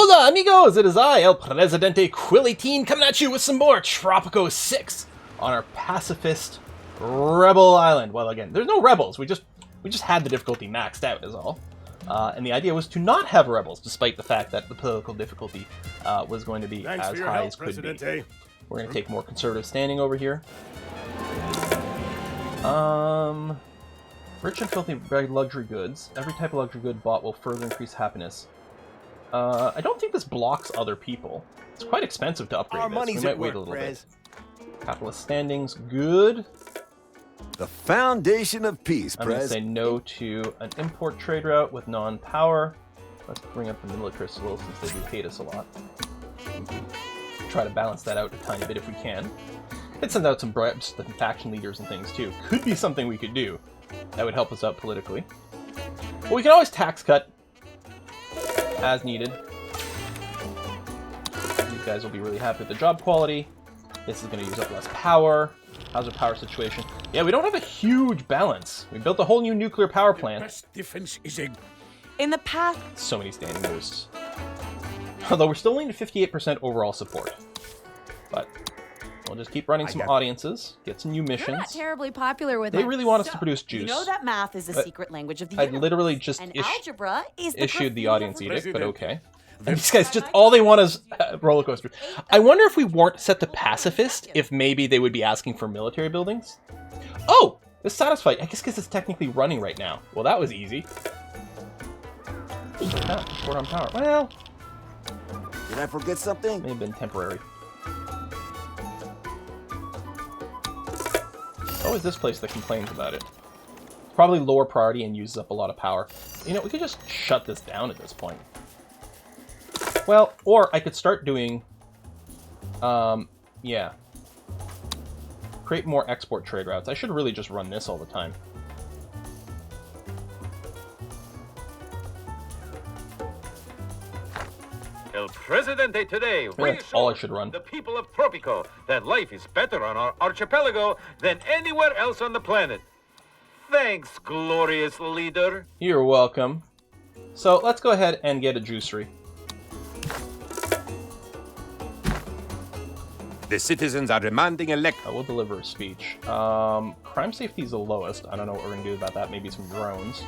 Hola amigos, it is I, El Presidente Quilly coming at you with some more Tropico 6 on our Pacifist Rebel Island. Well, again, there's no rebels, we just had the difficulty maxed out is all. And the idea was to not have rebels, despite the fact that the political difficulty was going to be as high as could be. We're going to take more conservative standing over here. Rich and filthy luxury goods. Every type of luxury good bought will further increase happiness. I don't think this blocks other people. It's quite expensive to upgrade this. We might wait a little bit. Capitalist standings, good. The foundation of peace, I'm going to say no to an import trade route with non-power. Let's bring up the militarists a little since they do hate us a lot. Try to balance that out a tiny bit if we can. Let's send out some bribes to the faction leaders and things too. Could be something we could do. That would help us out politically. But we can always tax cut as needed. These guys will be really happy with the job quality. This is going to use up less power. How's our power situation? Yeah, we don't have a huge balance. We built a whole new nuclear power plant. Best defense is a... In the path. So many standing boosts. Although we're still only at 58% overall support. But we'll just keep running some audiences, get some new missions. You're not terribly popular with They really want us to produce juice. You know that math is a secret language of the I universe. literally just and algebra is issued the audience edict, but President. okay. And these guys just, all they want is roller coasters. I wonder if we weren't set to pacifist, if maybe they would be asking for military buildings. Oh! This satisfied. I guess because it's technically running right now. Well, that was easy. Short on power. Well, Did I forget something? may have been temporary. Always this place that complains about it. It's probably lower priority and uses up a lot of power. You know, we could just shut this down at this point. Well, or I could start doing, yeah. Create more export trade routes. I should really just run this all the time. El Presidente today That's all I should run. the people of Tropico that life is better on our archipelago than anywhere else on the planet. Thanks, glorious leader. You're welcome. So let's go ahead and get a juicery. The citizens are demanding I will deliver a speech. Crime safety is the lowest. I don't know what we're going to do about that. Maybe some drones.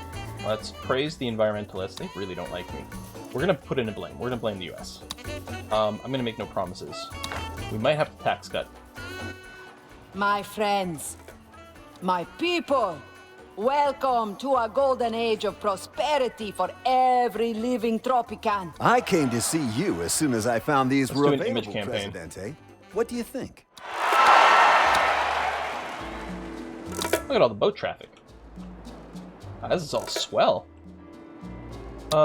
Let's praise the environmentalists. They really don't like me. We're going to put in a blame. We're going to blame the US. I'm going to make no promises. We might have to tax cut. My friends, my people, welcome to a golden age of prosperity for every living Tropican. I came to see you as soon as I found these Let's were do an available, image campaign. Presidente. What do you think? Look at all the boat traffic. This is all swell.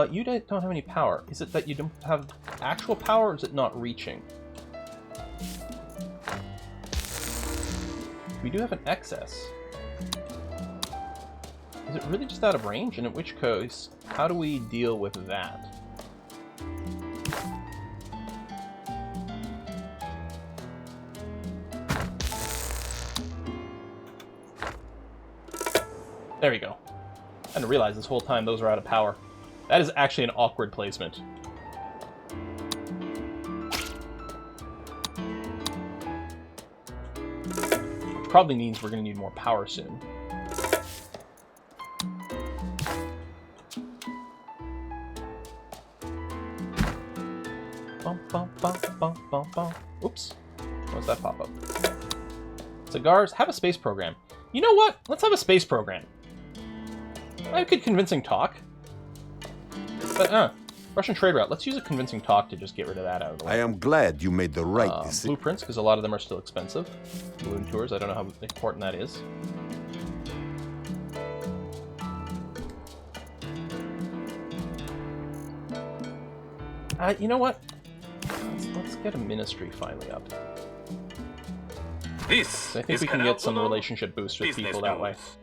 You don't have any power. Is it that you don't have actual power, or is it not reaching? We do have an excess. Is it really just out of range? And in which case, how do we deal with that? There we go. I didn't realize this whole time those are out of power. That is actually an awkward placement. Which probably means we're going to need more power soon. Bum, bum, bum, bum, bum, bum. Oops. What's that pop up? Cigars? Have a space program. You know what? Let's have a space program. I could convincing talk. But, Russian trade route. Let's use a convincing talk to just get rid of that out of the way. I am glad you made the right decision. Blueprints, because a lot of them are still expensive. Balloon tours, I don't know how important that is. You know what? Let's get a ministry finally up. This So I think is we can Canal get some Tunnel relationship boost with business people that way. news.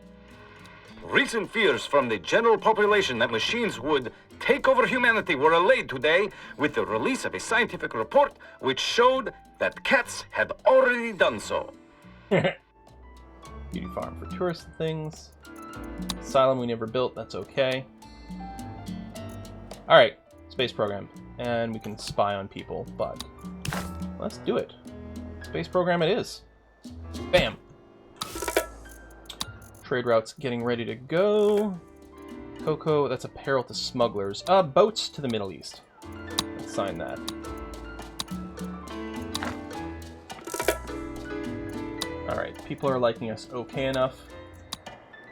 Recent fears from the general population that machines would take over humanity were allayed today with the release of a scientific report which showed that cats had already done so. Beauty farm for tourist things. Asylum we never built, that's okay. Alright, Space program. And we can spy on people, but let's do it. Space program it is. Bam! Trade routes getting ready to go. Cocoa, that's apparel to smugglers. Boats to the Middle East. Let's sign that. Alright, people are liking us okay enough.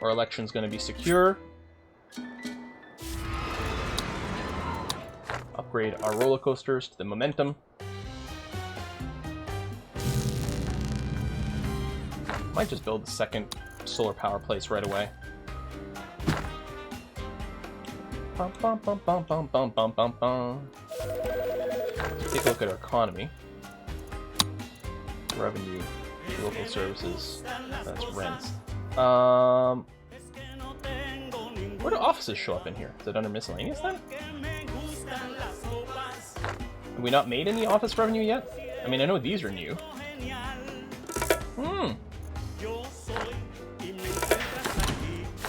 Our election's going to be secure. Upgrade our roller coasters to the Momentum. Might just build the second solar power place right away. Bum, bum, bum, bum, bum, bum, bum, bum, bum. Let's take a look at our economy. Revenue, local services, that's rents. Where do offices show up in here? Is it under miscellaneous then? Have we not made any office revenue yet? I mean, I know these are new.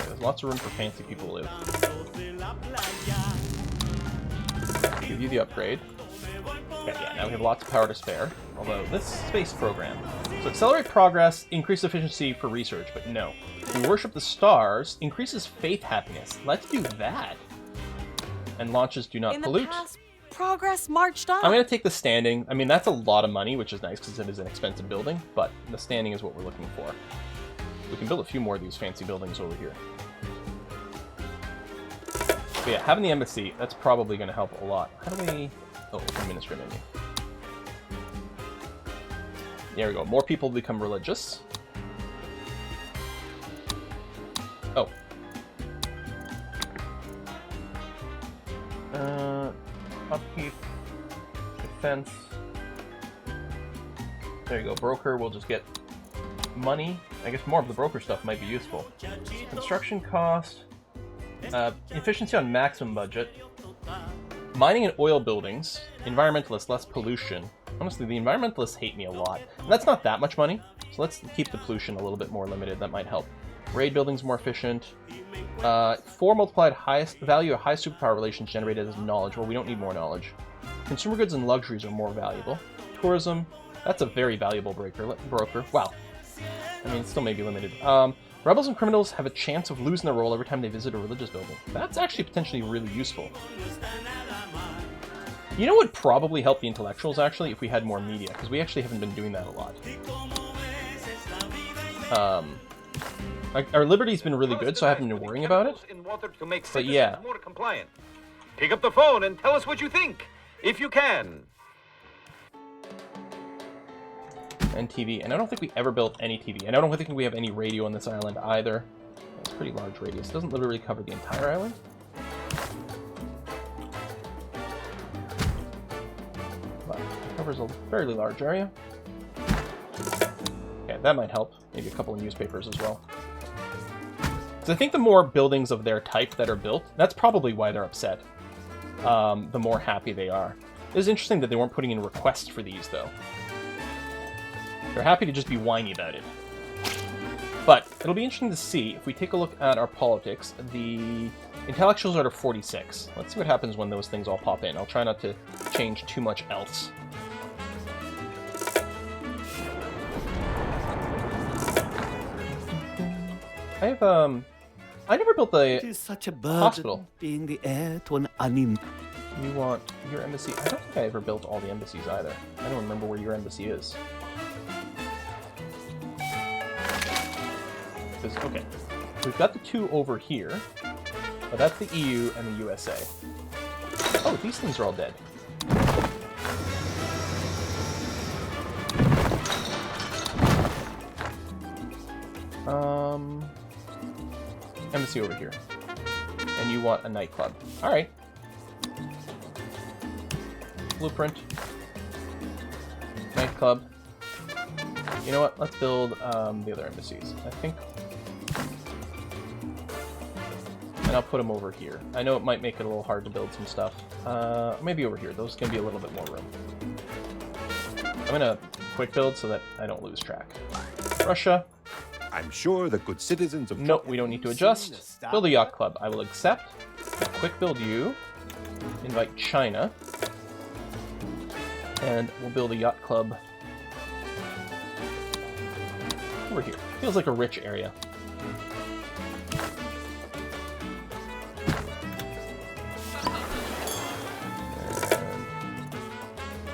There's lots of room for fancy people to live. Give you the upgrade. Okay, yeah, now we have lots of power to spare. Although, this space program. So accelerate progress, increase efficiency for research, but no. We worship the stars, increases faith happiness. Let's do that. And launches do not pollute. In the past, progress marched on. I'm going to take the standing. I mean, that's a lot of money, which is nice because it is an expensive building, but the standing is what we're looking for. We can build a few more of these fancy buildings over here. But yeah, having the embassy, that's probably going to help a lot. How do we... Oh, administrative menu. There we go. More people become religious. Oh. Upkeep. Defense. There you go. Broker, we'll just get money. I guess more of the broker stuff might be useful. Construction cost. Efficiency on maximum budget. Mining and oil buildings. Environmentalists, less pollution. Honestly, the environmentalists hate me a lot. And that's not that much money, so let's keep the pollution a little bit more limited. That might help. Raid buildings more efficient. 4 multiplied highest value of high superpower relations generated as knowledge. Well, we don't need more knowledge. Consumer goods and luxuries are more valuable. Tourism, that's a very valuable broker. Wow. I mean, it still may be limited. Rebels and criminals have a chance of losing their role every time they visit a religious building. That's actually potentially really useful. You know what would probably help the intellectuals, actually, if we had more media, because we actually haven't been doing that a lot. Our liberty's been really good, so I haven't been worrying about it. But yeah. More compliant. Pick up the phone and tell us what you think, if you can. And TV, and I don't think we ever built any TV, and I don't think we have any radio on this island either. It's a pretty large radius. It doesn't literally cover the entire island. But it covers a fairly large area. Yeah, that might help. Maybe a couple of newspapers as well. Because I think the more buildings of their type that are built, that's probably why they're upset. The more happy they are. It was interesting that they weren't putting in requests for these, though. They're happy to just be whiny about it. But it'll be interesting to see, if we take a look at our politics, the intellectuals are at 46. Let's see what happens when those things all pop in. I'll try not to change too much else. I have, I never built the It is such a burden hospital. being the heir to an unim. You want your embassy? I don't think I ever built all the embassies either. I don't remember where your embassy is. Okay, we've got the 2 over here, but that's the EU and the USA. Oh, these things are all dead. Embassy over here. And you want a nightclub. Alright. Blueprint. Nightclub. You know what? Let's build the other embassies. I think... And I'll put them over here. I know it might make it a little hard to build some stuff. Maybe over here. Those can be a little bit more room. I'm gonna quick build so that I don't lose track. Russia. I'm sure the good citizens of Nope, we don't need to adjust. Build a yacht club. I will accept. Quick build you. invite China. And we'll build a yacht club over here. Feels like a rich area.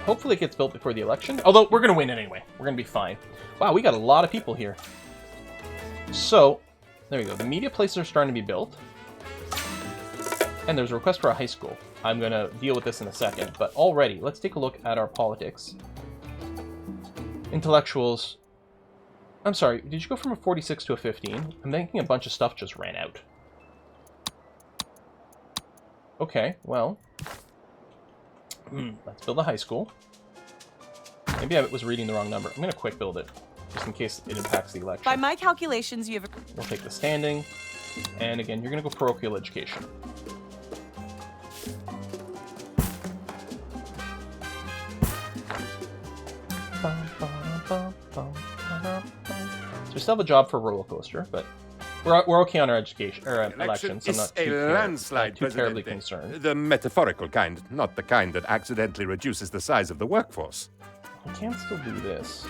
Hopefully it gets built before the election. Although, we're going to win anyway. We're going to be fine. Wow, we got a lot of people here. So, there we go. The media places are starting to be built. And there's a request for a high school. I'm going to deal with this in a second. But already, let's take a look at our politics. Intellectuals. I'm sorry, did you go from a 46 to a 15? I'm thinking a bunch of stuff just ran out. Okay, well... let's build a high school. Maybe I was reading the wrong number. I'm going to quick build it, just in case it impacts the election. By my calculations, you have We'll take the standing. And again, you're going to go parochial education. So we still have a job for roller coaster, but we're okay on our education or elections. So I'm not too terribly concerned. The metaphorical kind, not the kind that accidentally reduces the size of the workforce. I can still do this.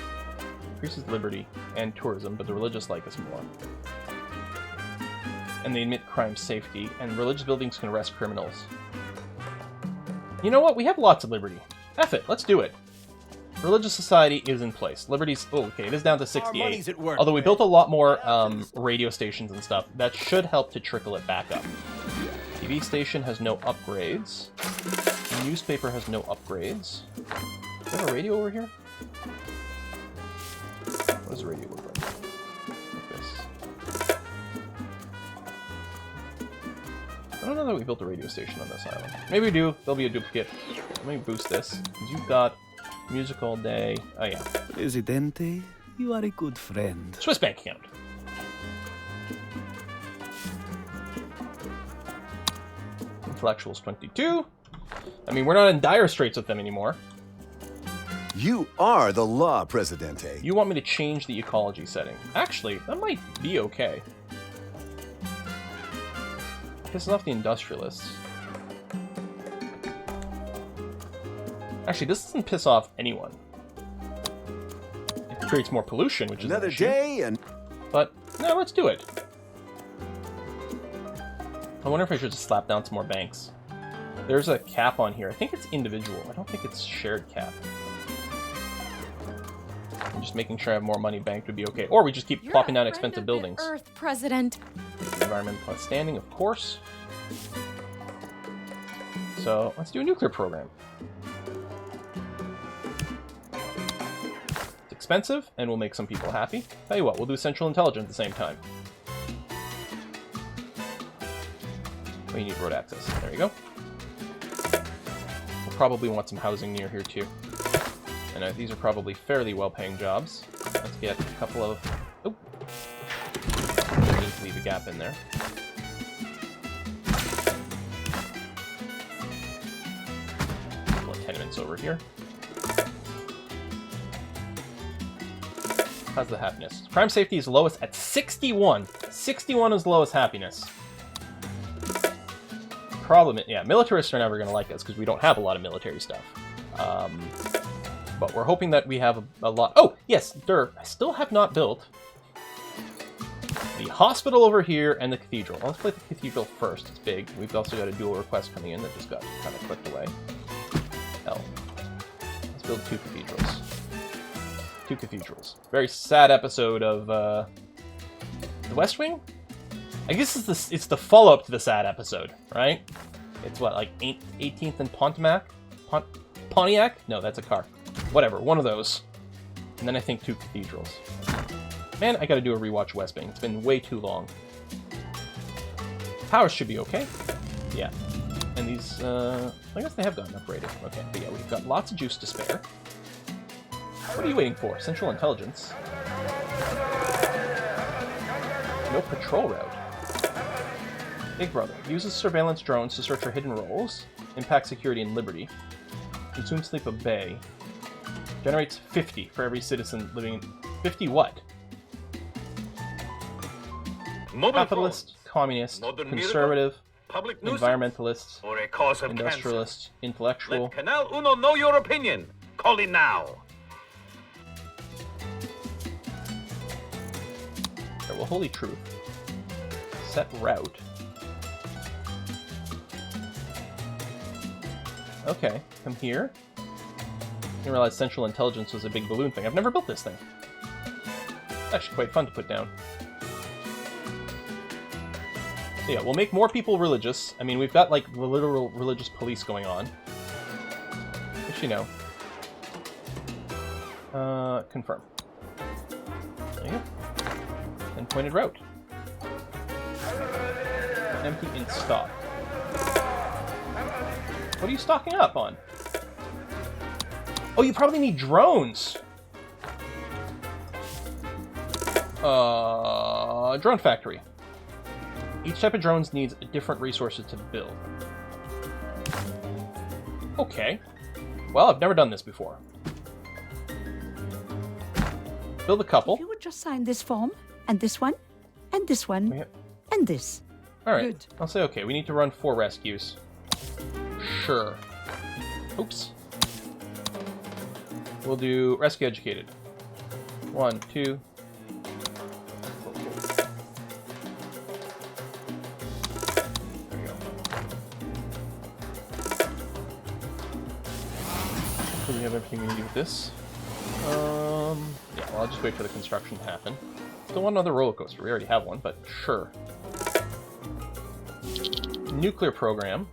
Increases liberty and tourism, but the religious like us more. And they admit crime safety, and religious buildings can arrest criminals. You know what? We have lots of liberty. F it, let's do it. Religious society is in place. Liberty's... Oh, okay, it is down to 68. at work, Although we built a lot more radio stations and stuff. That should help to trickle it back up. TV station has no upgrades. The newspaper has no upgrades. Do we have a radio over here? What does the radio look like? Like this. I don't know that we built a radio station on this island. Maybe we do. There'll be a duplicate. Let me boost this. You've got music all day. Oh, yeah. Presidente, you are a good friend. Swiss bank account. Intellectuals 22. I mean, we're not in dire straits with them anymore. You are the law, Presidente. You want me to change the ecology setting. Actually, that might be okay. Pisses off the industrialists. Actually, this doesn't piss off anyone. It creates more pollution, which is Another an issue. day and... But, no, let's do it. I wonder if I should just slap down some more banks. There's a cap on here. I think it's individual. I don't think it's shared cap. I'm just making sure I have more money banked would be okay. Or we just keep plopping down expensive buildings. Earth, President. Environment plus standing, of course. So, let's do a nuclear program. It's expensive, and we'll make some people happy. Tell you what, we'll do Central Intelligence at the same time. We need road access. There you go. We'll probably want some housing near here, too. And these are probably fairly well-paying jobs. Let's get a couple of... Oh! I need to leave a gap in there. A couple of tenements over here. How's the happiness? Crime safety is lowest at 61. 61 is lowest happiness. Problem is, yeah, militarists are never going to like us because we don't have a lot of military stuff. But we're hoping that we have a lot... Oh, yes, I still have not built the hospital over here and the cathedral. Let's play the cathedral first. It's big. We've also got a dual request coming in that just got kind of clicked away. Hell. Let's build 2 cathedrals. 2 cathedrals. Very sad episode of The West Wing? I guess it's the follow-up to the sad episode, right? It's what, like 18th and Pontiac? No, that's a car. Whatever, one of those. And then I think 2 cathedrals. Man, I gotta do a rewatch West Wing. It's been way too long. Powers should be okay. Yeah. And these, I guess they have gotten upgraded. Okay, but yeah, we've got lots of juice to spare. What are you waiting for? Central Intelligence? No patrol route. Big Brother. Uses surveillance drones to search for hidden roles. Impact security and liberty. Consume sleep of bay. Generates 50 for every citizen living in... 50 what? Mobile Capitalist, phones. communist, Modern conservative. public nuisance, environmentalist, or a cause of industrialist, cancer. intellectual. Let Canal Uno know your opinion. Call it now. Okay, well, holy truth. Set route. Okay, come here. Didn't realize Central Intelligence was a big balloon thing. I've never built this thing. It's actually quite fun to put down. So yeah, we'll make more people religious. I mean, we've got, like, the literal religious police going on. Which, you know. Confirm. There you go. And pointed route. Empty in stock. What are you stocking up on? Oh, you probably need drones! Drone factory. Each type of drones needs different resources to build. Okay. Well, I've never done this before. Build a couple. If you would just sign this form, and this one, and this one, Yep. and this. Alright, Good. I'll say okay. We need to run 4 rescues. Sure. Oops. We'll do rescue educated. 1, 2. There we go. So we have everything we need with this. Yeah, well, I'll just wait for the construction to happen. Still want another roller coaster. We already have one, but sure. Nuclear program.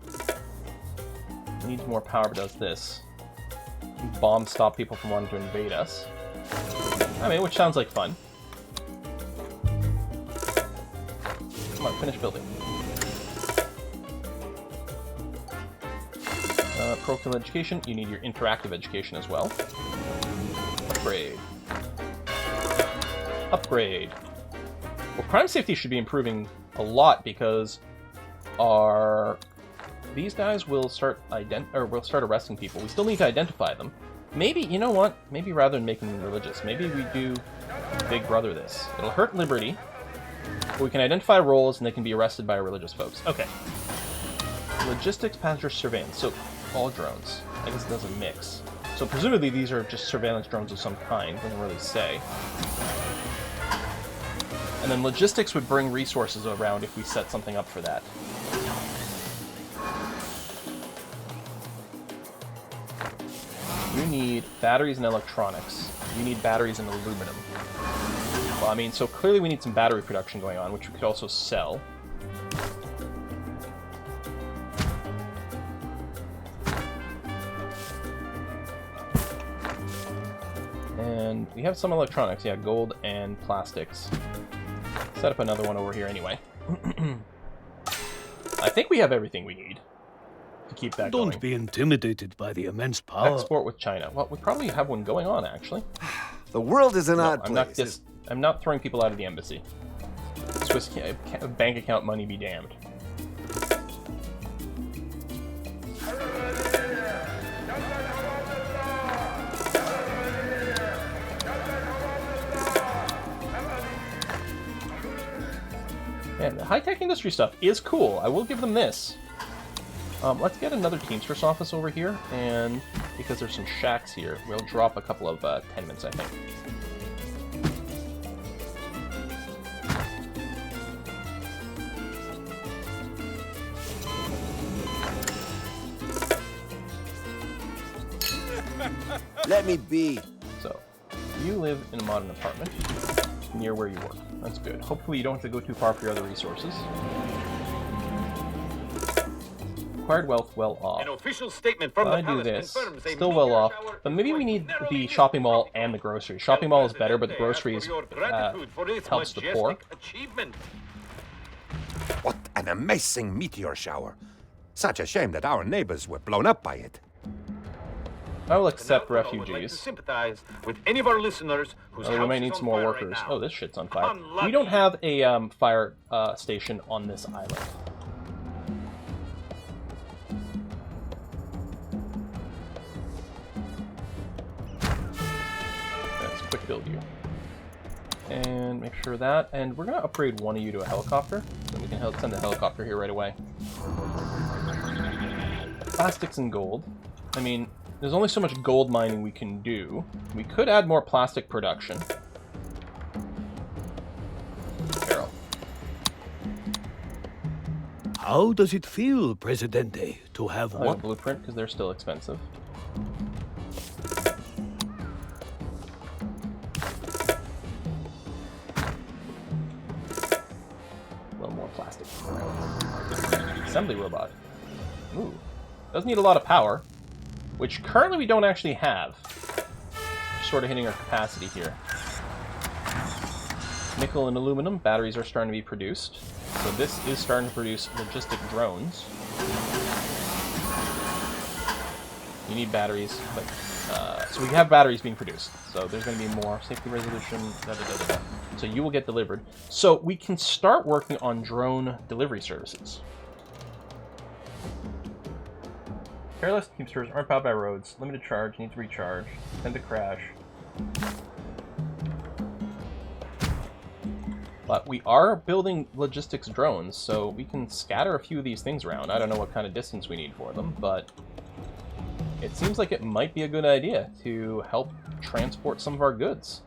Needs more power, but does this. Bombs stop people from wanting to invade us. I mean, which sounds like fun. Come on, finish building. Parochial education. You need your interactive education as well. Upgrade. Upgrade. Well, crime safety should be improving a lot because our... These guys will start arresting people. We still need to identify them. Maybe, you know what? Maybe rather than making them religious, maybe we do Big Brother this. It'll hurt liberty, but we can identify roles and they can be arrested by our religious folks. Okay. Logistics, passenger surveillance. So, all drones. I guess it does a mix. So presumably these are just surveillance drones of some kind. Doesn't really say. And then logistics would bring resources around if we set something up for that. You need batteries and electronics. You need batteries and aluminum. Well, I mean, so clearly we need some battery production going on, which we could also sell. And we have some electronics, yeah, gold and plastics. Set up another one over here anyway. I think we have everything we need to keep that going. Don't be intimidated by the immense power. Export with China. Well, we probably have one going on, actually. The world is an odd I'm place. I'm not throwing people out of the embassy. Swiss bank account money be damned. Man, the high-tech industry stuff is cool. I will give them this. Let's get another Teamsters office over here, and because there's some shacks here, we'll drop a couple of tenements, I think. Let me be. So, you live in a modern apartment near where you work. That's good. Hopefully you don't have to go too far for your other resources. Acquired wealth well off. An official statement from the I do palace this. confirms a Still well meteor off. shower But maybe we need narrowly the missed shopping mall Tropico. and the grocery. Shopping mall is better, but the groceries For your gratitude for this helps the poor. majestic achievement. What an amazing meteor shower. Such a shame that our neighbors were blown up by it. I will accept Canal Uno would like to refugees. sympathize with any of our listeners whose We house might is need on some more fire workers. right now. Oh, this shit's on fire. Unlucky. We don't have a fire station on this island. Let's quick build you. And make sure that. And we're going to upgrade one of you to a helicopter. So we can send the helicopter here right away. Plastics and gold. I mean, there's only so much gold mining we can do. We could add more plastic production. Carol. How does it feel, Presidente, to have A what? blueprint, because they're still expensive. A little more plastic. Assembly robot. Ooh. Does need a lot of power, which currently we don't actually have. We're sort of hitting our capacity here. Nickel and aluminum batteries are starting to be produced. So this is starting to produce logistic drones. You need batteries, but so we have batteries being produced. So there's going to be more safety resolution. So you will get delivered. So we can start working on drone delivery services. Careless Teamsters aren't powered by roads. Limited charge, needs recharge. Tend to crash. But we are building logistics drones, so we can scatter a few of these things around. I don't know what kind of distance we need for them, but it seems like it might be a good idea to help transport some of our goods.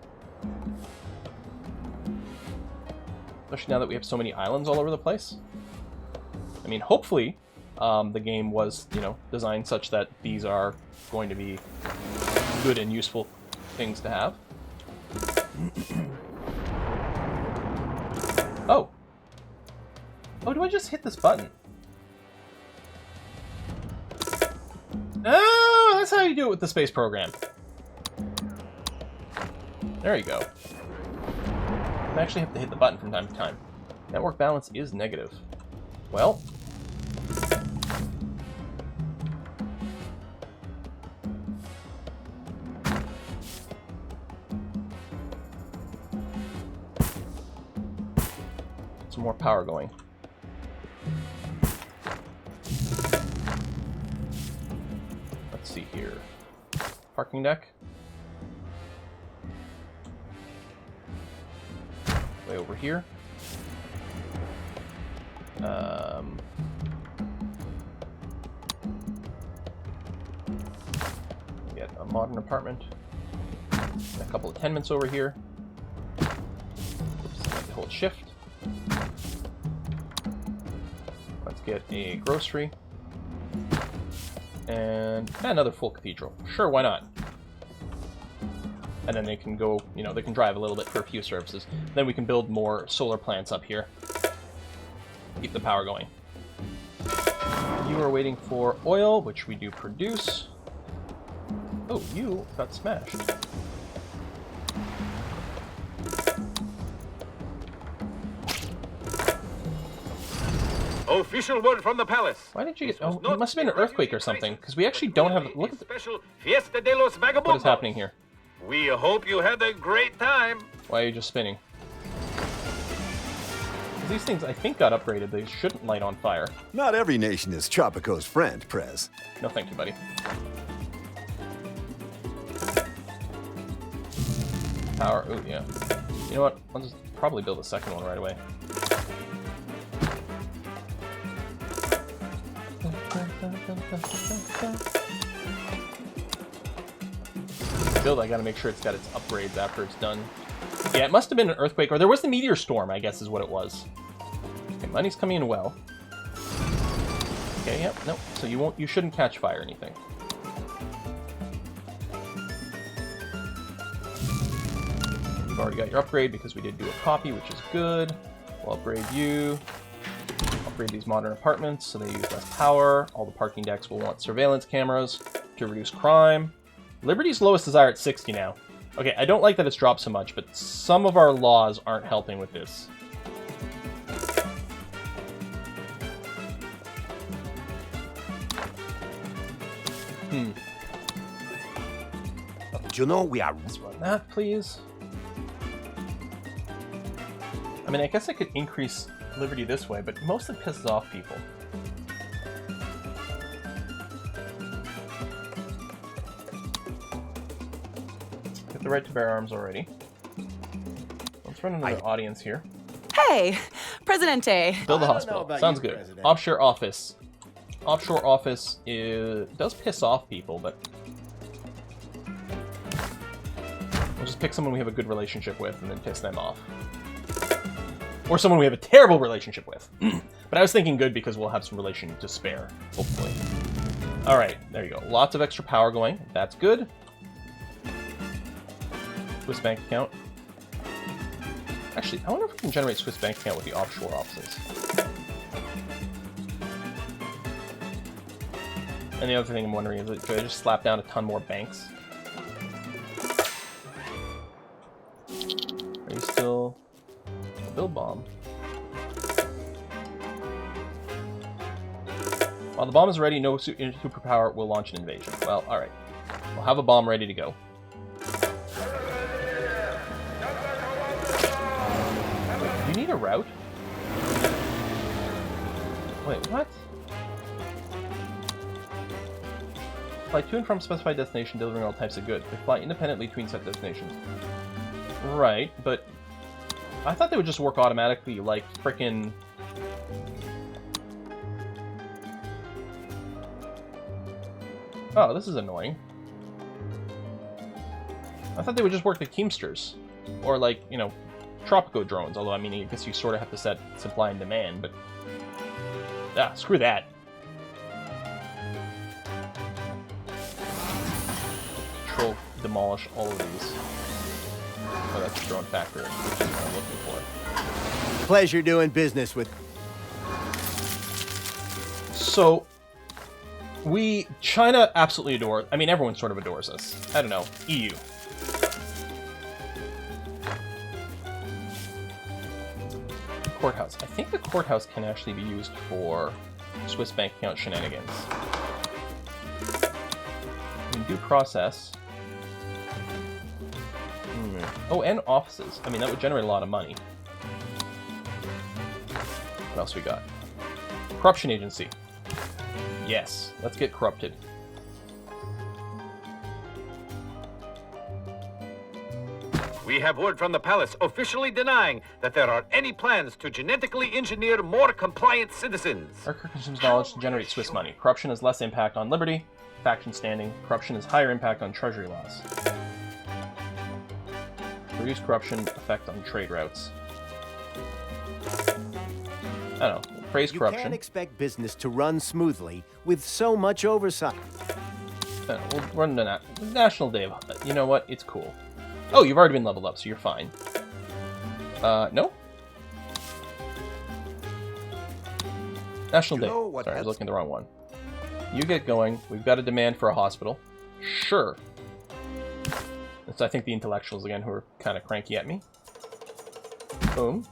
Especially now that we have so many islands all over the place. I mean, hopefully, the game was, you know, designed such that these are going to be good and useful things to have. Oh. Oh, do I just hit this button? Oh, that's how you do it with the space program. There you go. I actually have to hit the button from time to time. Network balance is negative. Well. Some more power going. Let's see here. Parking deck. Way over here. Get a modern apartment. A couple of tenements over here. Oops, I have to hold shift. Let's get a grocery. And another full cathedral. Sure, why not? And then they can go, you know, they can drive a little bit for a few services. Then we can build more solar plants up here. Keep the power going. You are waiting for oil, which we do produce. Oh, you got smashed. Official word from the palace. Why did you get... Oh, it must have been an earthquake or something, because we actually don't have... Look at Special Fiesta de los Vagabundos. what is happening here. We hope you had a great time. Why are you just spinning? These things, I think, got upgraded. They shouldn't light on fire. Not every nation is Tropico's friend, Prez. No, thank you, buddy. Power. Ooh, yeah. You know what? I'll just probably build a second one right away. Build, I gotta make sure it's got its upgrades after it's done. Yeah, it must have been an earthquake, or there was the meteor storm, I guess is what it was. Okay, money's coming in well. Okay, yep, no. So you shouldn't catch fire or anything. You've already got your upgrade because we did do a copy, which is good. We'll upgrade you. Upgrade these modern apartments so they use less power. All the parking decks will want surveillance cameras to reduce crime. Liberty's lowest desire at 60 now. Okay, I don't like that it's dropped so much, but some of our laws aren't helping with this. Do you know we are... Let's run that, please. I mean, I guess I could increase Liberty this way, but it mostly pisses off people. Get the right to bear arms already. Let's run another audience here. Hey, Presidente. Build a hospital. Sounds good. Offshore office. offshore office does piss off people, but we'll just pick someone we have a good relationship with and then piss them off. Or someone we have a terrible relationship with. But I was thinking good because we'll have some relation to spare, hopefully. Alright, there you go. Lots of extra power going. That's good. Swiss bank account. Actually, I wonder if we can generate Swiss bank account with the offshore offices. And the other thing I'm wondering is, should I just slap down a ton more banks? Are you still... Build bomb. While the bomb is ready, no superpower will launch an invasion. Well, alright. We'll have a bomb ready to go. Wait, do you need a route? Wait, what? Fly to and from specified destination, delivering all types of goods. They fly independently between set destinations. Right, but I thought they would just work automatically, like frickin'... Oh, this is annoying. I thought they would just work the Keemsters. Or like, you know, Tropico drones, although I mean, I guess you sort of have to set supply and demand, but... Ah, screw that. Control, demolish all of these. Oh, that's a drone factory, which is what I'm looking for. Pleasure doing business with... So, China absolutely adore... I mean, everyone sort of adores us. I don't know. EU. Courthouse. I think the courthouse can actually be used for Swiss bank account shenanigans. In due process... Oh, and offices. I mean, that would generate a lot of money. What else we got? Corruption agency. Yes, let's get corrupted. We have word from the palace officially denying that there are any plans to genetically engineer more compliant citizens. Urker consumes knowledge to generate Swiss money. Corruption has less impact on liberty, faction standing. Corruption has higher impact on treasury laws. Reduce corruption effect on trade routes. I don't know. Praise corruption. You can't expect business to run smoothly with so much oversight. We'll run the National Day of... You know what? It's cool. Oh, you've already been leveled up, so you're fine. No? National Day. Sorry, I was looking at the wrong one. You get going. We've got a demand for a hospital. Sure. It's, I think, the intellectuals again who are kind of cranky at me. Boom.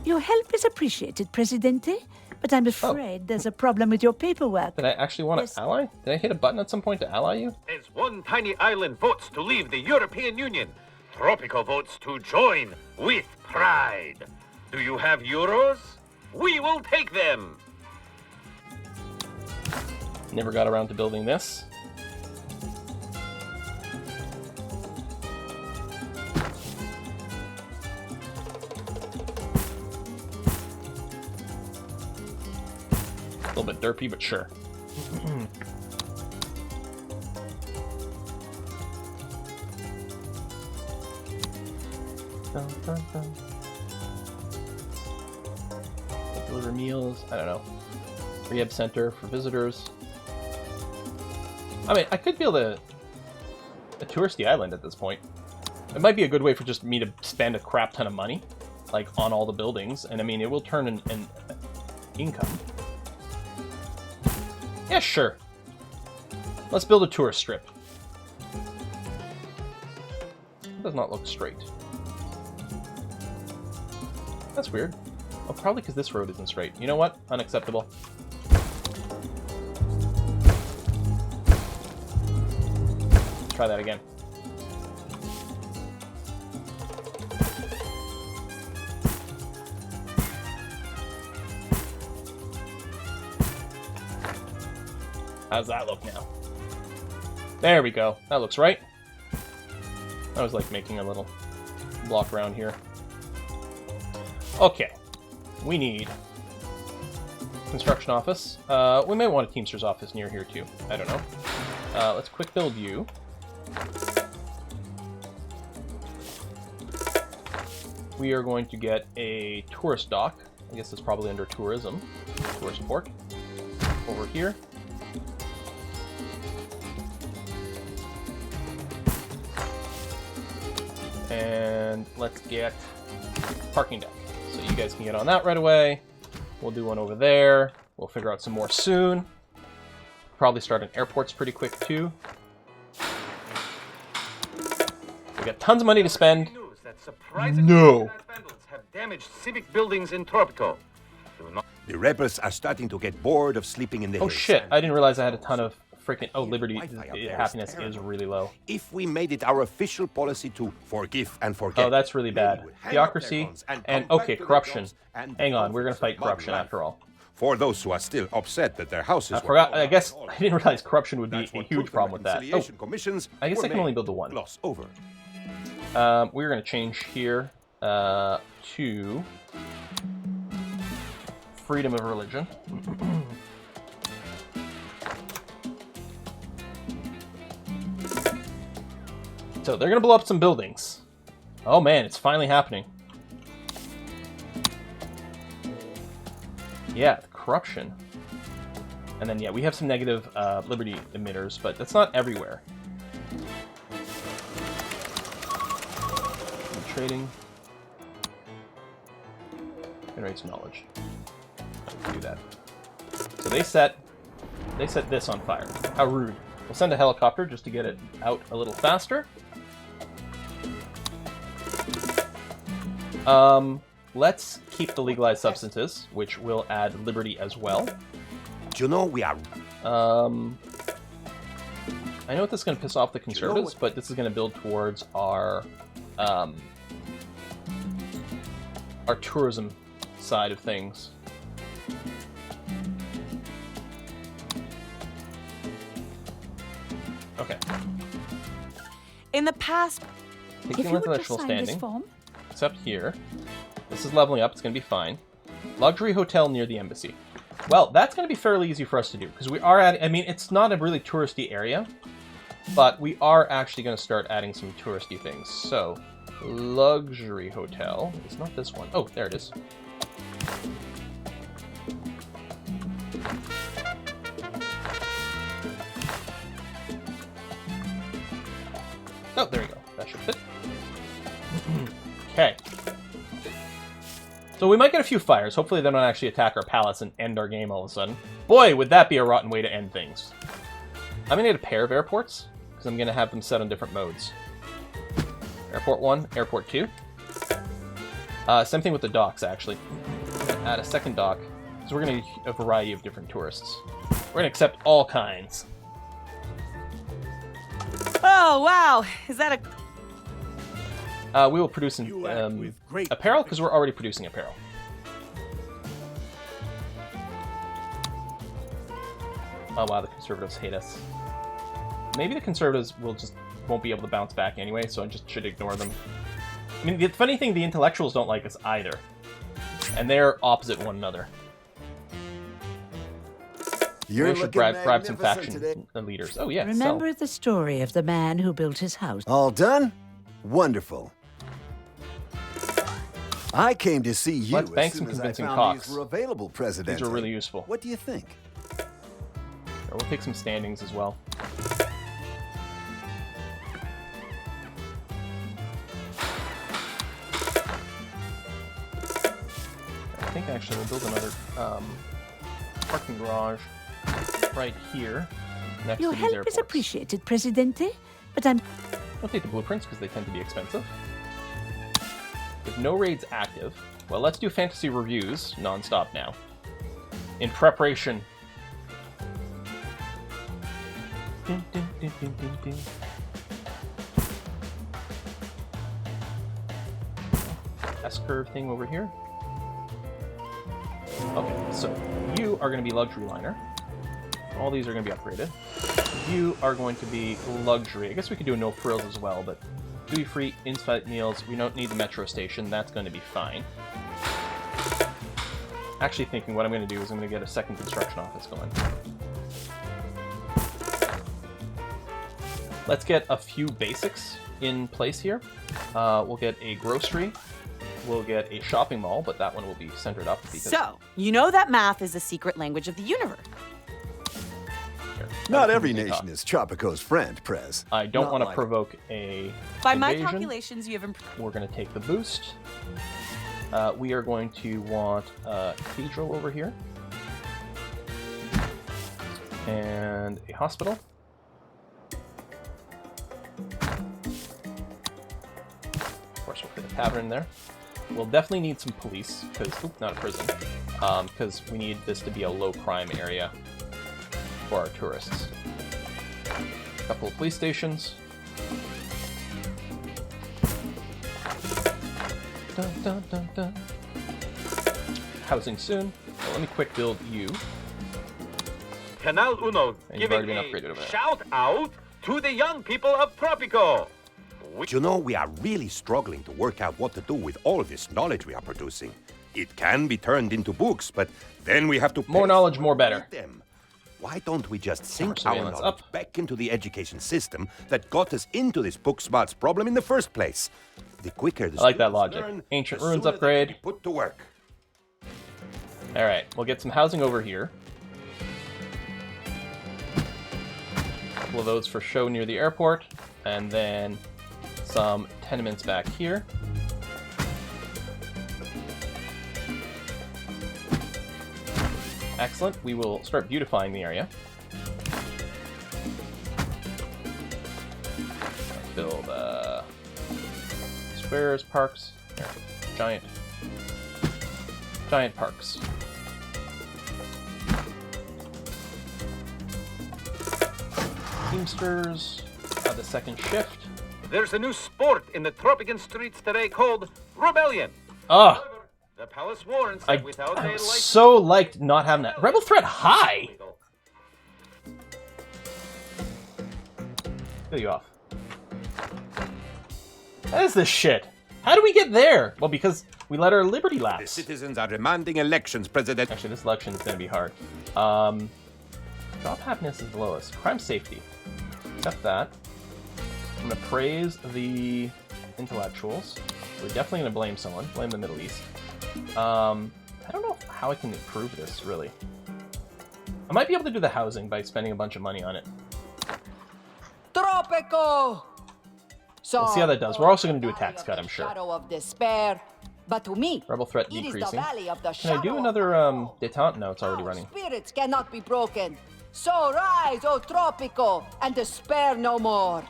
Your help is appreciated, Presidente, but I'm afraid there's a problem with your paperwork. Did I actually want to ally? Did I hit a button at some point to ally you? As one tiny island votes to leave the European Union, Tropico votes to join with pride. Do you have euros? We will take them! Never got around to building this. A little bit derpy, but sure. Dun, dun, dun. Deliver meals. I don't know. Rehab center for visitors. I mean, I could build a touristy island at this point. It might be a good way for just me to spend a crap ton of money, like on all the buildings, and I mean, it will turn an income. Yeah, sure. Let's build a tourist strip. It does not look straight. That's weird. Oh, probably because this road isn't straight. You know what? Unacceptable. Let's try that again. How's that look now? There we go. That looks right. I was like making a little block around here. Okay. We need construction office. We may want a Teamster's office near here too. I don't know. Let's quick build you. We are going to get a tourist dock. I guess it's probably under tourism. Tourist port. Over here. And let's get parking deck. So you guys can get on that right away. We'll do one over there. We'll figure out some more soon. Probably start in airports pretty quick too. We got tons of money to spend. No. Have damaged civic buildings in Tropico. The rebels are starting to get bored of sleeping in the Oh hills. shit, I didn't realize I had a ton of freaking... Oh, Liberty, Wi-Fi up there is happiness terrible. is really low. If we made it our official policy to forgive and forget... Oh, that's really bad. many would hang up their Theocracy guns and and, come back okay, to their corruption. jobs and Hang on, we're gonna comforts fight of modern corruption life. after all. For those who are still upset that their houses I were forgot, blown I guess, up, I didn't realize corruption would be that's a what huge Truth and problem with that. Oh, Reconciliation commissions I guess were I can made. only build the one. Gloss over. We're gonna change here to freedom of religion. So they're gonna blow up some buildings. Oh man, it's finally happening. Yeah, corruption. And then yeah, we have some negative liberty emitters, but that's not everywhere. Trading. Generates knowledge. Let's do that. So they set this on fire. How rude. We'll send a helicopter just to get it out a little faster. Let's keep the legalized substances, which will add liberty as well. Do you know we are... I know this is going to piss off the conservatives, but this is going to build towards our tourism side of things. Okay. In the past, Taking If you would just intellectual sign this standing, form. except here. This is leveling up. It's going to be fine. Luxury hotel near the embassy. Well, that's going to be fairly easy for us to do because we are adding. I mean, it's not a really touristy area, but we are actually going to start adding some touristy things. So, luxury hotel. It's not this one. Oh, there it is. Oh, there we go. That should fit. Okay. So we might get a few fires. Hopefully they don't actually attack our palace and end our game all of a sudden. Boy, would that be a rotten way to end things. I'm going to need a pair of airports, because I'm going to have them set on different modes. Airport 1, Airport 2. Same thing with the docks, actually. Add a second dock, because we're going to need a variety of different tourists. We're going to accept all kinds. oh wow, is that a We will produce You act with great apparel, because we're already producing apparel. Oh wow, the conservatives hate us. Maybe the conservatives won't be able to bounce back anyway, so I just should ignore them. I mean, the funny thing, the intellectuals don't like us either. And they're opposite one another. You're We should looking bribe some magnificent faction today. leaders. Oh yeah, Remember the story of the man who built his house. All done? Wonderful. I came to see you Let's bank as some soon as I convincing found cocks. these were available, President. These are really useful. What do you think? Or we'll take some standings as well. I think actually we'll build another parking garage right here next Your to these help airports. is appreciated, Presidente, but I'm... We'll take the blueprints because they tend to be expensive. With no raids active, well, let's do fantasy reviews non-stop now. In preparation. Dun, dun, dun, dun, dun, dun. S-curve thing over here. Okay, so you are going to be luxury liner. All these are going to be upgraded. You are going to be luxury. I guess we could do no frills as well, but duty-free, in-flight meals. We don't need the metro station. That's going to be fine. actually thinking what I'm going to do is I'm going to get a second construction office going. Let's get a few basics in place here. We'll get a grocery. We'll get a shopping mall, but that one will be centered up. Because So, you know that math is the secret language of the universe. Not every nation is Tropico's friend, Prez. I don't Not want to like- provoke a By my invasion. calculations, you have improved. We're going to take the boost. We are going to want a cathedral over here. And a hospital. Of course, we'll put a tavern in there. We'll definitely need some police, because, not a prison, because we need this to be a low crime area for our tourists. A couple of police stations. Dun, dun, dun, dun. Housing soon. So let me quick build you. Canal Uno And you've giving already been upgraded a over there. shout out to the young people of Tropico. You know, we are really struggling to work out what to do with all this knowledge we are producing. It can be turned into books, but then we have to More pay knowledge, someone more to better. read them. Why don't we just sink Summer our surveillance knowledge up. back into the education system that got us into this book smarts problem in the first place? The quicker the I like that students logic. learn, Ancient the ruins sooner they can upgrade. be put to work. Alright, we'll get some housing over here. A couple of those for show near the airport. And then some tenements back here. Excellent. We will start beautifying the area. Let's build squares, parks. Here, giant parks. Teamsters, the second shift. There's a new sport in the Tropican streets today called Rebellion. Ah, The palace warns that without a I'm license, so liked not having that. Rebel threat high! Kill you off. What is this shit? How do we get there? Well, because we let our liberty The lapse. citizens are demanding elections, President. Actually, this election is going to be hard. Job happiness is the lowest. Crime safety. Accept that. I'm going to praise the intellectuals. We're definitely going to blame someone. Blame the Middle East. I don't know how I can improve this, really. I might be able to do the housing by spending a bunch of money on it. Tropico! So, We'll see how that does. We're also going to do a tax cut, I'm sure. Shadow of despair. But to me, Rebel threat it is the decreasing. valley of the Can I do shadow of another unknown. detente? No, it's already Our running. spirits cannot be broken. So rise, O Tropico, and despair no more.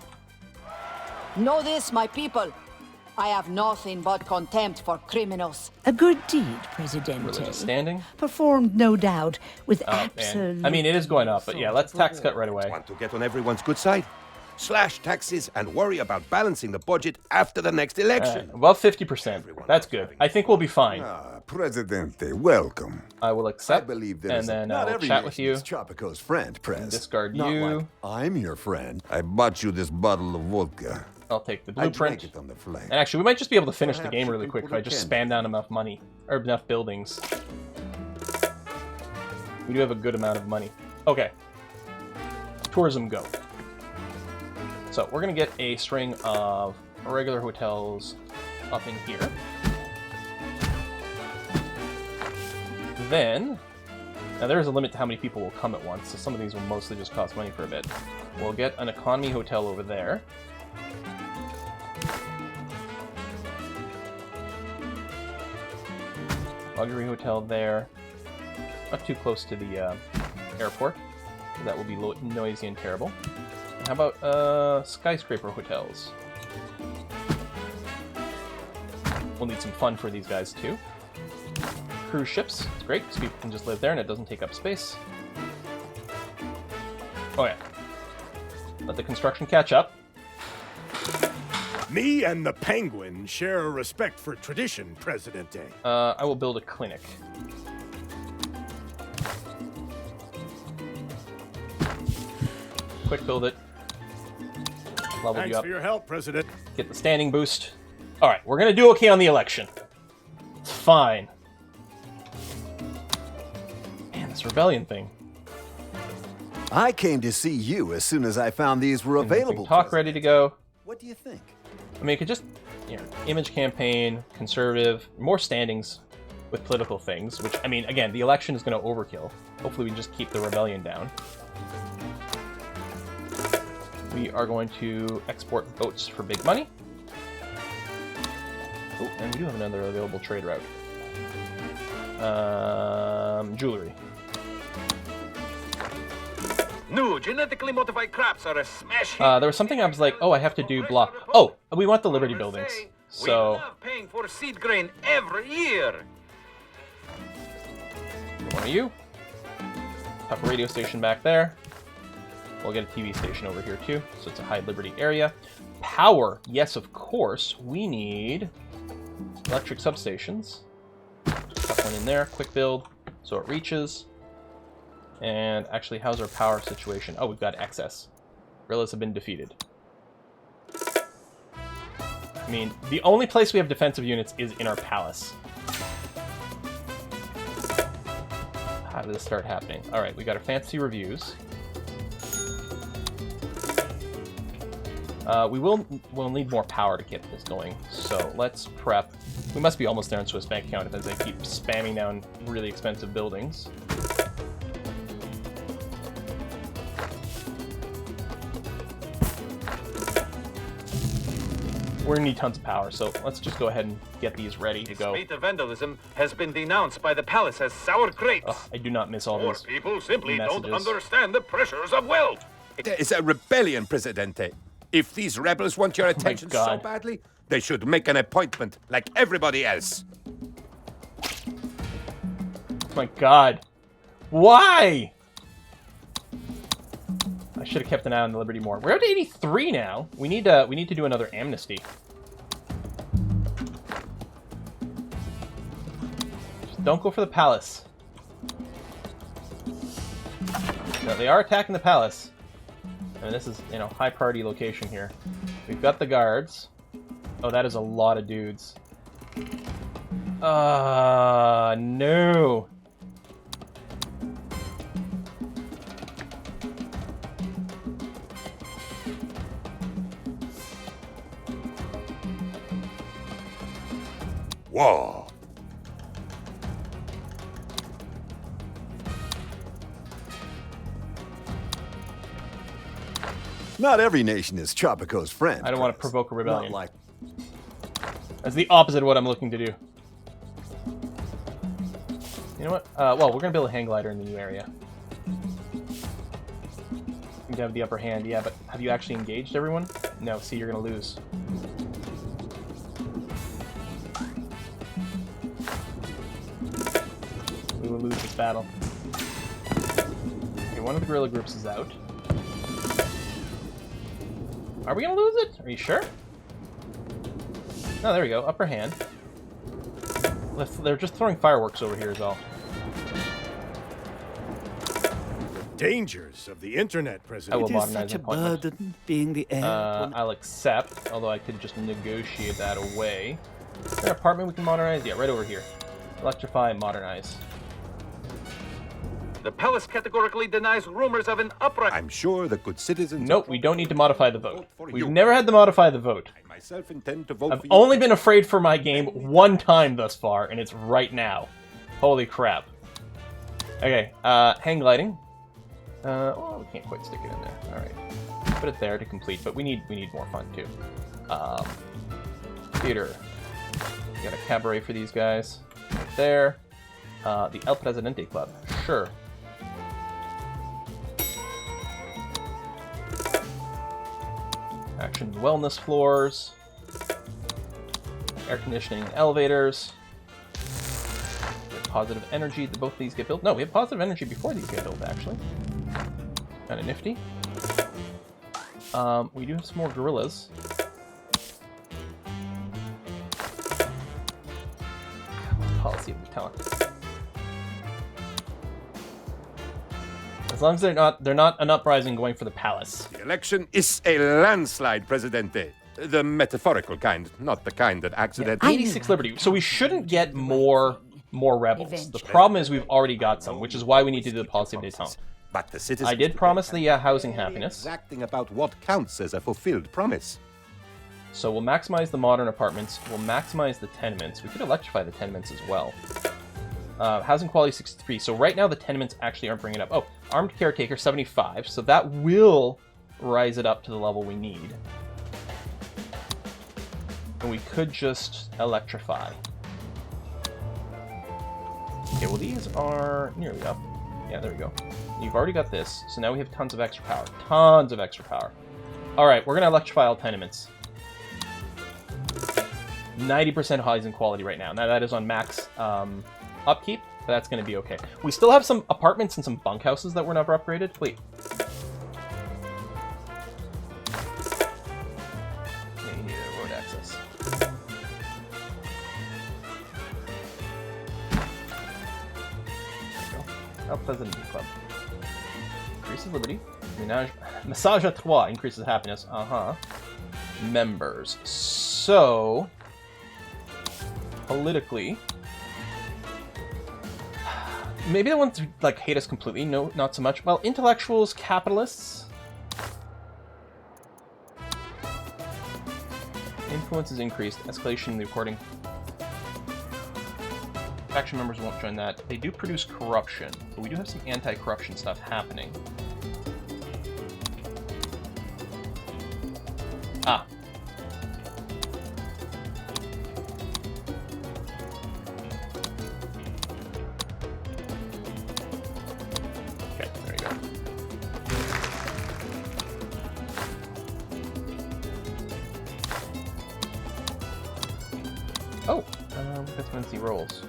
Know this, my people. I have nothing but contempt for criminals. A good deed, Presidente. Religious standing. Performed, no doubt, with Oh, absolute... man. I mean, it is going up, but yeah, let's tax cut right away. Want to get on everyone's good side? Slash taxes and worry about balancing the budget after the next election. Above 50%. That's good. I think we'll be fine. Ah, Presidente, welcome. I will accept, I believe there and is a- then not I'll every chat with nation you. is Tropico's friend, Prez. Discard Not you. like I'm your friend. I bought you this bottle of vodka. I'll take the I blueprint. drank it on the flight. And actually, we might just be able to finish the Perhaps game you really can quick put if I a just pen span down enough money. Or enough buildings. We do have a good amount of money. Okay. Tourism go. So, we're going to get a string of regular hotels up in here. Then, now there is a limit to how many people will come at once, so some of these will mostly just cost money for a bit. We'll get an economy hotel over there. Luxury hotel there. Not too close to the airport. That will be noisy and terrible. And how about skyscraper hotels? We'll need some fun for these guys too. Cruise ships. It's great because people can just live there and it doesn't take up space. Oh yeah. Let the construction catch up. Me and the penguin share a respect for tradition, Presidente. I will build a clinic. Quick build it. Level Thanks you up. for your help, President. Get the standing boost. Alright, we're gonna do okay on the election. It's fine. this rebellion thing. I came to see you as soon as I found these were available. Talk ready to go. What do you think? I mean, it could just, you know, image campaign, conservative, more standings with political things, which, I mean, again, the election is going to overkill. Hopefully we can just keep the rebellion down. We are going to export boats for big money. Oh, and we do have another available trade route. Jewelry. New genetically modified crops are a smash hit. There was something I was like, oh, I have to do blah. Oh, we want the Liberty buildings. We So, love paying for seed grain every year. one of you. Pop a radio station back there. We'll get a TV station over here too, so it's a high Liberty area. Power, yes, of course. We need electric substations. Pop one in there, quick build, so it reaches. And actually, how's our power situation? Oh, we've got excess. Guerrillas have been defeated. I mean, the only place we have defensive units is in our palace. How did this start happening? Alright, we got our fancy reviews. We'll need more power to get this going, so let's prep. We must be almost there in Swiss bank account as I keep spamming down really expensive buildings. We're gonna need tons of power, so let's just go ahead and get these ready to go. Spate of vandalism has been denounced by the palace as sour grapes. Ugh, I do not miss all Poor these people simply messages. don't understand the pressures of wealth. There is a rebellion, Presidente. If these rebels want your attention so God. badly, they should make an appointment like everybody else. Oh my God. Why? I should have kept an eye on the Liberty more. We're at 83 now. We need to do another amnesty. Just don't go for the palace. No, they are attacking the palace. And this is, you know, high priority location here. We've got the guards. Oh, that is a lot of dudes. No. Whoa. Not every nation is Tropico's friend. I don't want to Pres. provoke a rebellion. Not like That's the opposite of what I'm looking to do. You know what? Well, we're going to build a hang glider in the new area. You have the upper hand, yeah, but have you actually engaged everyone? No, see, you're going to lose. We will lose this battle. Okay, one of the guerrilla groups is out. Are we going to lose it? Are you sure? No, there we go. Upper hand. They're just throwing fireworks over here is all. Dangers of the internet, I President. will It is modernize such a appointment. burden being the heir. I'll accept, although I could just negotiate that away. Is there an apartment we can modernize? Yeah, right over here. Electrify, modernize. The palace categorically denies rumors of an uprising. I'm sure the good citizens... Nope, we don't need to modify the vote. for We've you. never had to modify the vote. I myself intend to vote I've for you. only been afraid for my game one time thus far, and it's right now. Holy crap. Okay, hang gliding. Well, we can't quite stick it in there. Alright. Put it there to complete, but we need more fun too. Theater. We got a cabaret for these guys. Right there. The El Presidente Club. Sure. Action and wellness floors. Air conditioning and elevators. We have positive energy. Did both of these get built? No, we have positive energy before these get built, actually. Kind of nifty. We do have some more gorillas. Policy of the talent. As long as they're not an uprising going for the palace. The election is a landslide, Presidente. The metaphorical kind, not the kind that accidentally... 86 liberty. So we shouldn't get more more rebels. The Eventually. problem is we've already got some, which is why we need to do the policy of détente. But the citizens I did promise the housing happiness. exacting about what counts as a fulfilled promise. So we'll maximize the modern apartments. We'll maximize the tenements. We could electrify the tenements as well. Housing quality 63. So right now the tenements actually aren't bringing it up. Oh, armed caretaker 75. So that will rise it up to the level we need. And we could just electrify. Okay, well these are nearly up. Yeah, there we go. You've already got this. So now we have tons of extra power. Tons of extra power. Alright, we're going to electrify all tenements. 90% housing quality right now. Now that is on max upkeep, but that's going to be okay. We still have some apartments and some bunkhouses that were never upgraded. Wait. Yeah, you need a road access. There we go. How pleasant is the club? Increases liberty. Massage à trois increases happiness. Members. So politically, maybe the ones who like hate us completely, no, not so much. Well, intellectuals, capitalists, influence is increased. Escalation in the recording. Faction members won't join that. They do produce corruption, but we do have some anti-corruption stuff happening. Ah. Okay, there you go. Oh, that's when he rolls.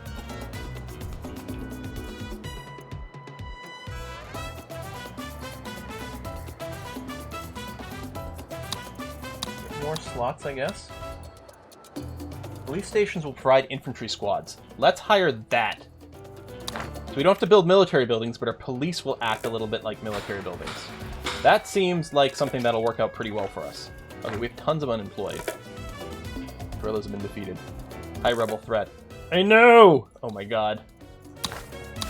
More slots, I guess. Police stations will provide infantry squads. Let's hire that. So we don't have to build military buildings, but our police will act a little bit like military buildings. That seems like something that'll work out pretty well for us. Okay, we have tons of unemployed. Guerrillas have been defeated. High rebel threat. I know! Oh my god.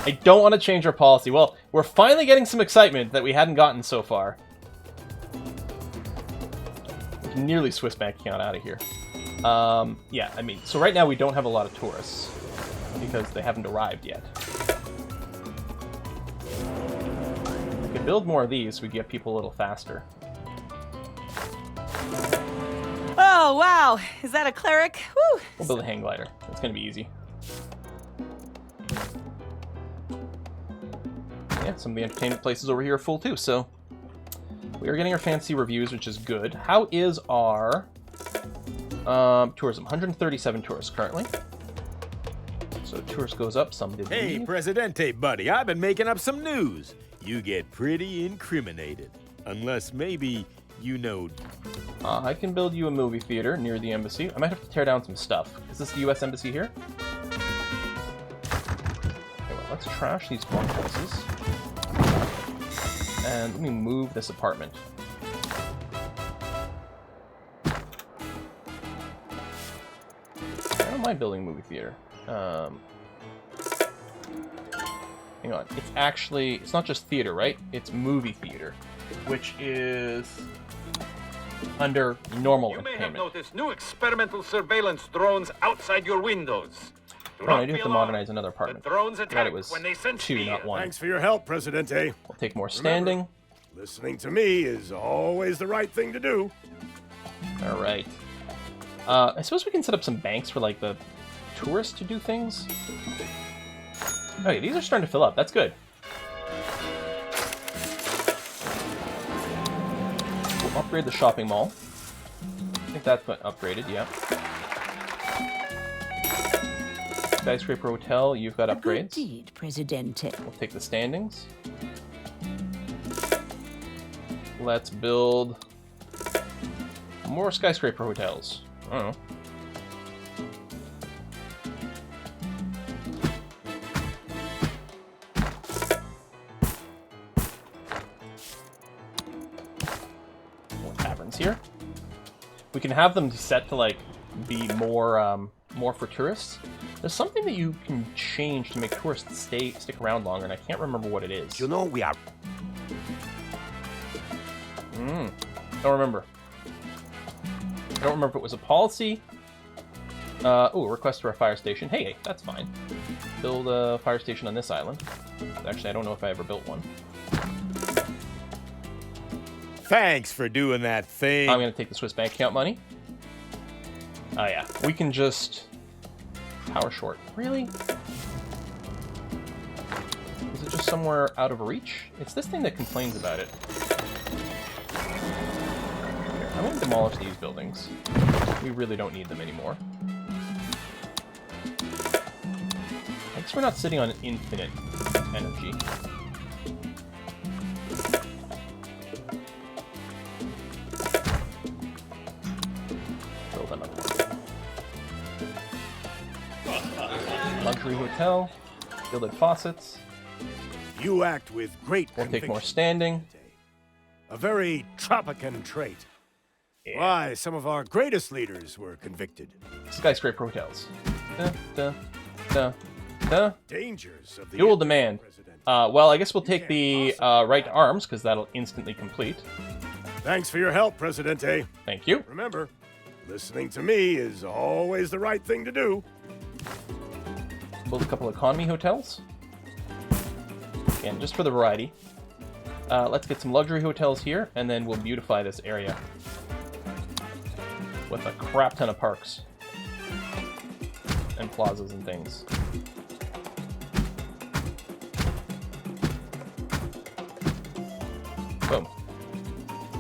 I don't want to change our policy. Well, we're finally getting some excitement that we hadn't gotten so far. We can nearly Swiss bank account out of here. Yeah, I mean, so right now we don't have a lot of tourists because they haven't arrived yet. We could build more of these so we get people a little faster. Oh, wow. Is that a cleric? Woo. We'll build a hang glider. It's going to be easy. Yeah, some of the entertainment places over here are full too, so we are getting our fancy reviews, which is good. How is our tourism? 137 tourists currently. So tourist goes up, some did Hey, leave. Presidente, buddy, I've been making up some news. You get pretty incriminated. Unless maybe you know... I can build you a movie theater near the embassy. I might have to tear down some stuff. Is this the U.S. embassy here? Okay, well, let's trash these bunkhouses. And let me move this apartment. I don't mind building a movie theater. Hang on. It's actually... It's not just theater, right? It's movie theater, which is under normal You may have entertainment. noticed new experimental surveillance drones outside your windows. Do Oh, not I do be have to alarmed. modernize another The apartment. drones Forgot attack it was when they sense 2, fear. not 1. Thanks for your help, Presidente. We'll take more standing. Listening to me is always the right thing to do. All right. I suppose we can set up some banks for like the tourists to do things. Okay, these are starting to fill up. That's good. We'll upgrade the shopping mall. I think that's been upgraded, yeah. Skyscraper Hotel, you've got A good upgrades. deed, Presidente. We'll take the standings. Let's build more skyscraper hotels. I don't know. More taverns here. We can have them set to like be more more for tourists. There's something that you can change to make tourists stick around longer, and I can't remember what it is. You know, we are... Don't remember. I don't remember if it was a policy. Oh, request for a fire station. Hey, that's fine. Build a fire station on this island. Actually, I don't know if I ever built one. Thanks for doing that thing. I'm going to take the Swiss bank account money. Oh, yeah. We can just... Power short. Really? Is it just somewhere out of reach? It's this thing that complains about it. Here, I'm going to demolish these buildings. We really don't need them anymore. I guess we're not sitting on infinite energy. Build another one. Luxury hotel. Gilded faucets. You act with great We'll take more conviction. standing. A very Tropican trait. Yeah. Why, some of our greatest leaders were convicted. Skyscraper hotels. Duh. Dangers of the Dual internet, demand. President. Well, I guess we'll take the right to arms, because that'll instantly complete. Thanks for your help, Presidente. Thank you. Remember, listening to me is always the right thing to do. Build a couple economy hotels. Again, just for the variety. Let's get some luxury hotels here, and then we'll beautify this area with a crap ton of parks and plazas and things. Boom.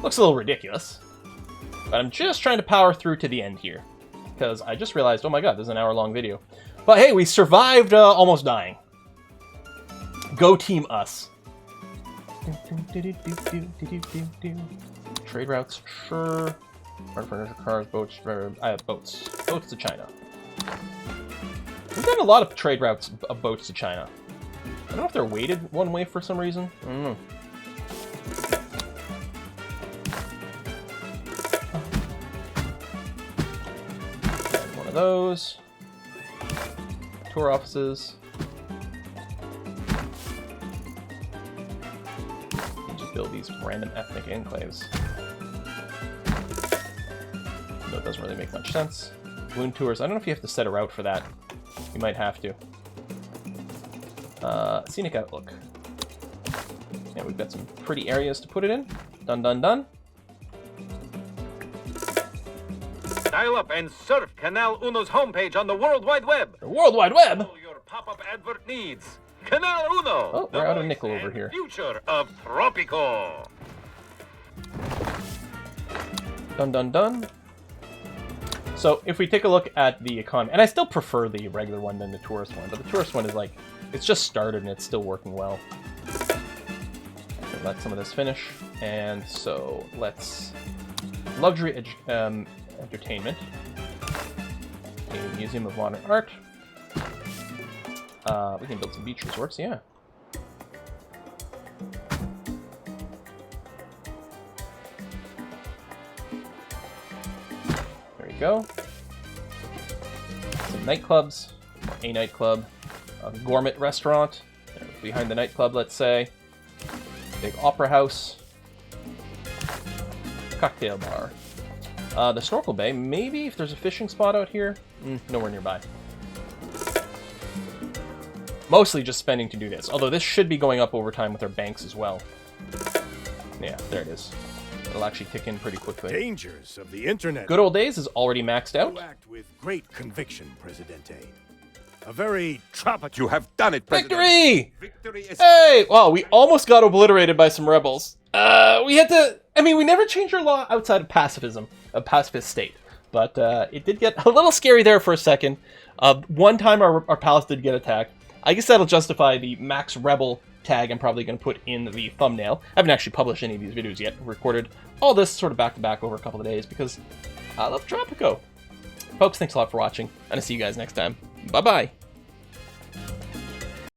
Looks a little ridiculous, but I'm just trying to power through to the end here, because I just realized, oh my god, this is an hour-long video. But hey, we survived almost dying. Go team us. Trade routes, sure. Art furniture, cars, boats, boats. Boats to China. We've done a lot of trade routes of boats to China. I don't know if they're weighted one way for some reason. I don't know. One of those. Tour offices. And just build these random ethnic enclaves. No, it doesn't really make much sense. Balloon tours. I don't know if you have to set a route for that. You might have to. Scenic outlook. Yeah, we've got some pretty areas to put it in. Done, done, done. Dial up and surf Canal Uno's homepage on the World Wide Web. The World Wide Web! All your pop-up advert needs. Canal Uno! Oh, we're out of nickel over here. Future of Tropico. Done, done, done. So, if we take a look at the economy, and I still prefer the regular one than the tourist one, but the tourist one is like, it's just started and it's still working well. Okay, let some of this finish, and so let's luxury entertainment, a museum of modern art. We can build some beach resorts, yeah. There you go. Some nightclubs, a nightclub, a gourmet restaurant, behind the nightclub, let's say. Big opera house. Cocktail bar. The snorkel bay, maybe if there's a fishing spot out here. Nowhere nearby. Mostly just spending to do this, although this should be going up over time with our banks as well. Yeah, there it is. It'll actually tick in pretty quickly. Dangers of the internet. Good old days is already maxed out. You act with great conviction, Presidente. A very tropical. You have done it, President. Victory! Victory is... Hey! Wow, we almost got obliterated by some rebels. We had to... I mean, we never changed our law outside of pacifism, a pacifist state. But it did get a little scary there for a second. One time our palace did get attacked. I guess that'll justify the Max Rebel tag I'm probably going to put in the thumbnail. I haven't actually published any of these videos yet. Recorded all this sort of back-to-back over a couple of days because I love Tropico. Folks, thanks a lot for watching, and I'll see you guys next time. Bye-bye.